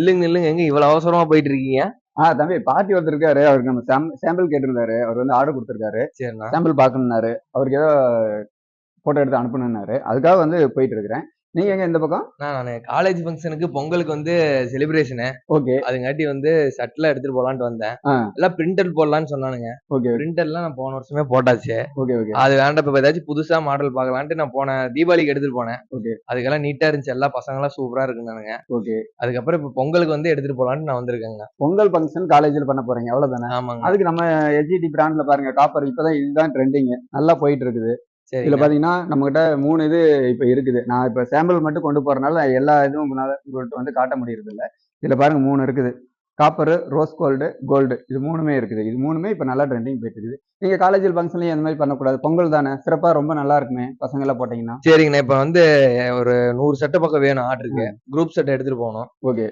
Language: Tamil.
நில்லுங்க நில்லுங்க எங்க இவ்வளவு அவசரமா போயிட்டு இருக்கீங்க? தம்பி பார்ட்டி ஒருத்தர் இருக்காரு. அவருக்கு நம்ம சாம்பிள் கேட்டிருந்தாரு. அவர் வந்து ஆர்டர் கொடுத்துருக்காரு. சரிண்ணா. சாம்பிள் பார்க்கணும்னாரு. அவருக்கு ஏதோ போட்டோ எடுத்து அனுப்பணும்னாரு. அதுக்காக வந்து போயிட்டு இருக்கிறேன். நீங்க எங்க இந்த பக்கம்? நானு காலேஜ் ஃபங்க்ஷனுக்கு பொங்கலுக்கு வந்து செலிப்ரேஷனு. ஓகே. அதுங்காட்டி வந்து ஷர்ட்லாம் எடுத்துட்டு போலான்ட்டு வந்தேன். ஆ. எல்லாம் பிரிண்டட் போடலான்னு சொன்னானுங்க. ஓகே. பிரிண்டட்லாம் நான் போன வருஷமே போட்டாச்சு. Okay, okay. அது வேண்டாம் இப்ப ஏதாச்சும் புதுசா மாடல் பார்க்கலான்ட்டு நான் போன தீபாவளிக்கு எடுத்துட்டு போனேன். ஓகே. அதுக்கெல்லாம் நீட்டா இருந்துச்சு. எல்லா பசங்கலாம் சூப்பரா இருக்குன்னானுங்க. ஓகே. அதுக்கப்புறம் இப்ப பொங்கலுக்கு வந்து எடுத்துட்டு போலான்ட்டு நான் வந்திருக்கேங்க. பொங்கல் ஃபங்க்ஷன் காலேஜ்ல பண்ண போறீங்க. அவ்வளவுதானே? ஆமாங்க. அதுக்கு நம்ம எல்ஜிடி பிராண்ட்ல பாருங்க. காப்பர் இப்பதான் இதுதான் ட்ரெண்டிங். நல்லா போயிட்டு இருக்குது. இதுல சரிங்க. பாத்தீங்கன்னா நம்மகிட்ட 3 இது இப்ப இருக்குது. நான் இப்ப சாம்பிள் மட்டும் கொண்டு போறனால எல்லா இதுவும் உங்கள்ட்ட வந்து காட்ட முடியறது இல்ல. இதுல பாருங்க 3 இருக்குது. காப்பர், ரோஸ் கோல்டு இது 3மே இருக்குது. இது 3மே இப்ப நல்லா ட்ரெண்டிங் போயிட்டு இருக்குது. நீங்க காலேஜ் ஃபங்க்ஷன்லயும் அந்த மாதிரி பண்ணக்கூடாது. பொங்கல் தானே சிறப்பா ரொம்ப நல்லா இருக்குமே பசங்க எல்லாம் போட்டீங்கன்னா. சரிங்கண்ணா. இப்ப வந்து ஒரு 100 சட்ட பக்கம் வேணும் ஆர்டருக்கு. குரூப் செட் எடுத்துட்டு போணும். ஓகே.